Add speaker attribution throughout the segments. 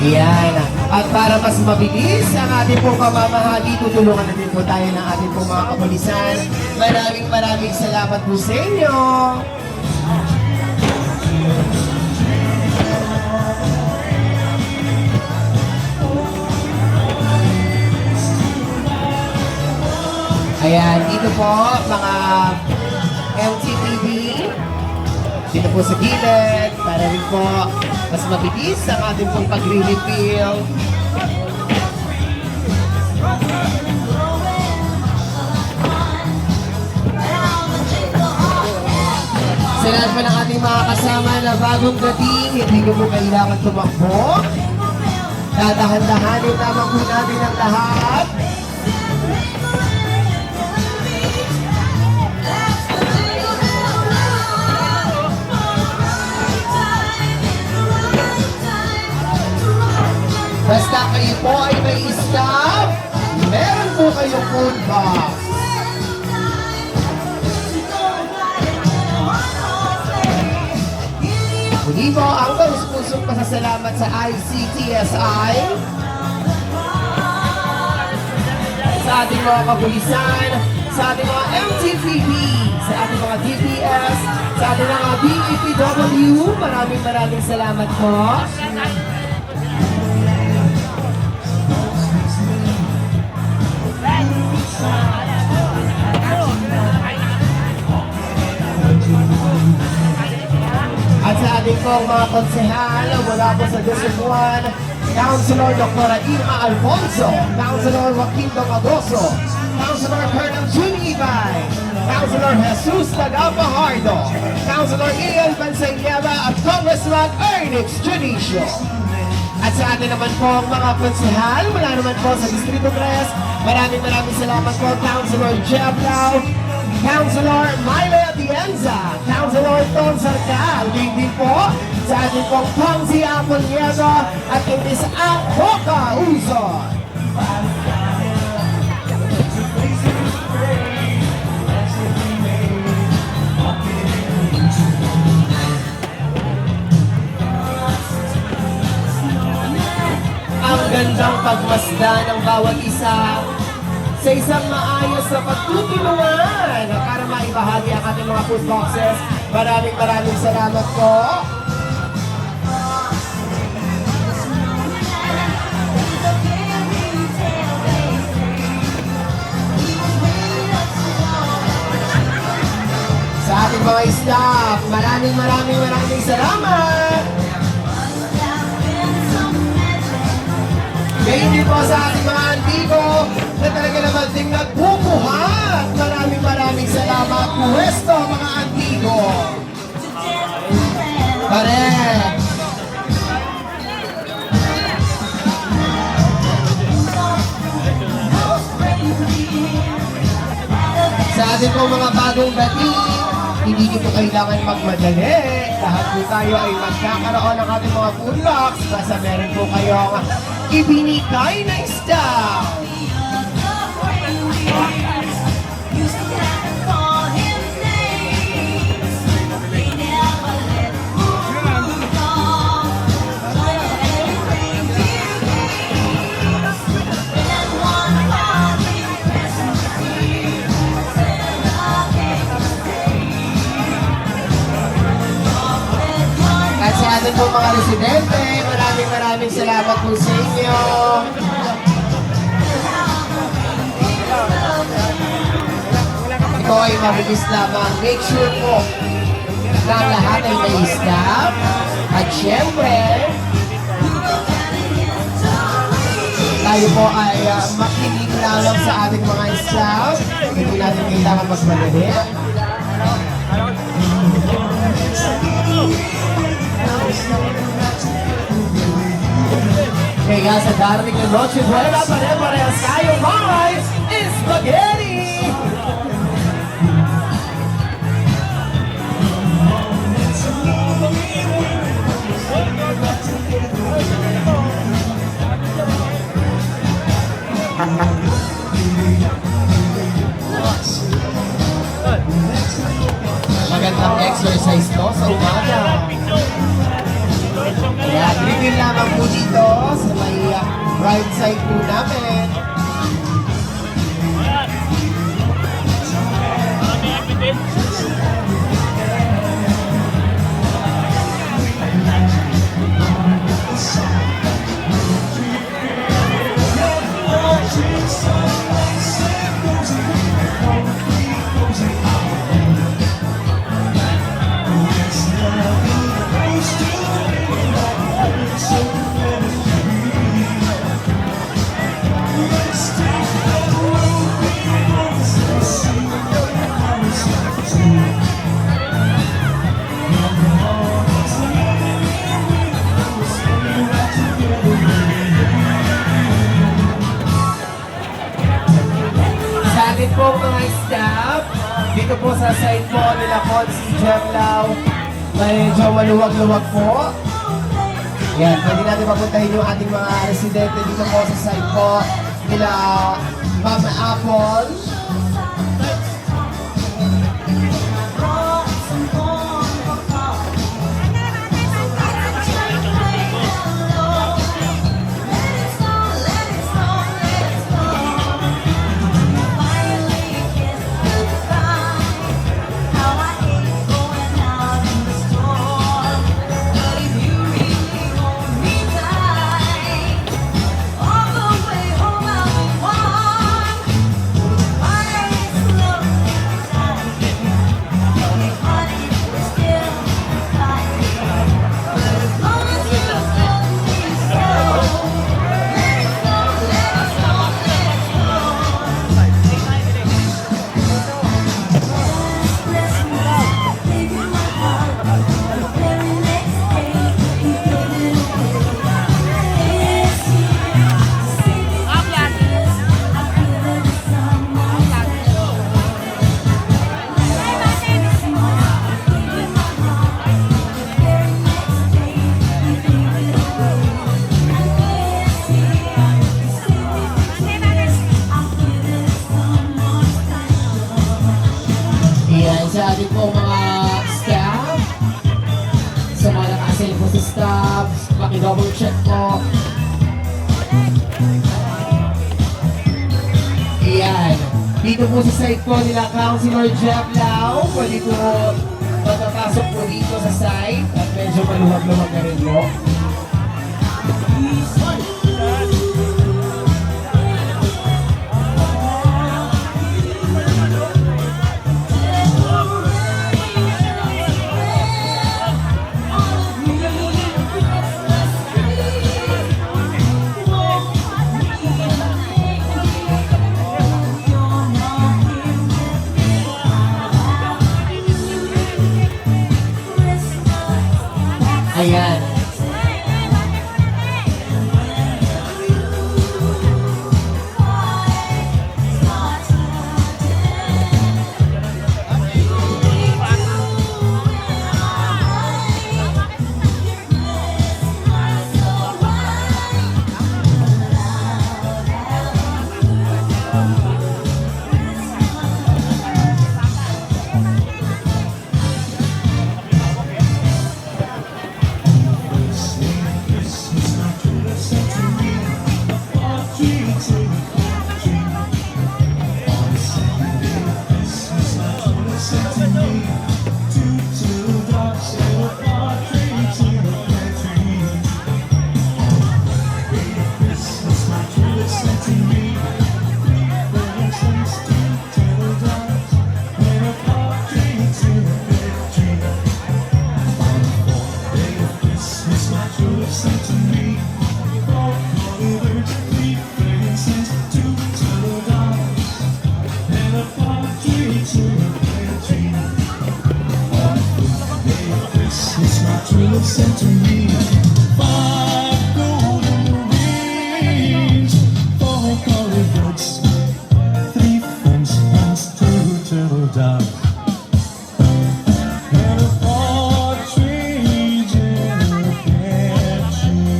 Speaker 1: Yan. At para mas mabilis ang ating pong pamamahagi, tutulungan na din po tayo ng ating pong mga kapulisan. Maraming salamat po sa inyo. Ayan, dito po mga MTPB. Dito po sa gilid, para rin po mas mabilis ang ating pong pagre-refill. Sa lahat pa ng ating mga kasama na bagong dating, hindi ko po kailangan tumakbo. Dadahan-dahanin naman po natin ang lahat. Basta kayo po ay may staff, meron po kayong food box. Muli po ang taus-pusong pasasalamat sa ICTSI, sa ating mga kapulisan, sa ating mga MTPB, sa ating mga DPS, sa ating mga BEPW. Maraming salamat po. At sa ating pong mga konsehal mula po sa District 1, Councilor Dr. Irma Alfonso, Councilor Joaquin Domagoso, Councilor Colonel Juni Ibay, Councilor Jesus Tagapahardo, Councilor Ian Pansaynieva at Congressman Ernix Junicio. At sa atin naman po mga konsehal, mula naman po sa Distrito 3, maraming salamat po Councilor Jeff Lau, Councilor Milo Atienza, Councilor Ton Sarcal, din po sa ating pong Pongzi Aponiego at Miss Apoca Uzon. Ang gandang pagmasdan ng bawat isa sa isang maayos na pagtutulungan para maibahagi ang ating mga food boxes. Maraming salamat po. Sa ating mga staff, maraming salamat. Ngayon din po sa ating mga antigo na talaga naman ding nagbubuhat. Maraming salamat. Pwesto mga antigo. Correct. Sa ating po mga bagong dating, hindi nyo po kailangan magmadali. Lahat po tayo ay magkakaroon ng ating mga food box. Basta meron po kayong ibinigay na staff. At sa ating po mga residente, maraming salamat po sa inyo. Ito ay mabilis lamang. Make sure po na lahat ay may staff. At syempre, tayo po ay makinig lamang sa ating mga staff. Hindi natin kailangan magmadali. Kaya sa darating na Noche Buena, pare-parehas tayo may spaghetti! Magandang exercise to sa umaga. Kaya green lamang po dito right side po namin. Sa atin po mga staff, dito po sa side po nila Consi Jemlao, medyo maluwag-luwag po. Yan, pwede natin mapuntahin yung ating mga residente dito po sa side po nila Mama Apple. Yan, sa ating po mga staff, sa mga nakasin po sa staff, paki-double check po. Yan, dito po sa side po nila Councilor Jeff Lau, pwede po magpapasok po dito sa side at medyo maluwag-luwag na rin po. Ayan.
Speaker 2: Sent to me 5 golden rings, 4 colored books, 3 French hens, 2 turtle doves, and a partridge in a pear tree.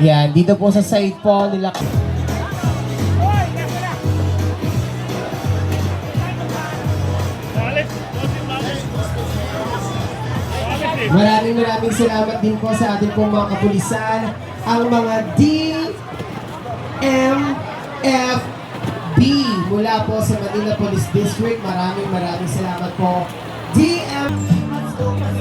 Speaker 1: Yan, dito po sa side po nila. Maraming salamat din po sa ating pong mga kapulisan, ang mga DMFB mula po sa Manila Police District. Maraming salamat po. DM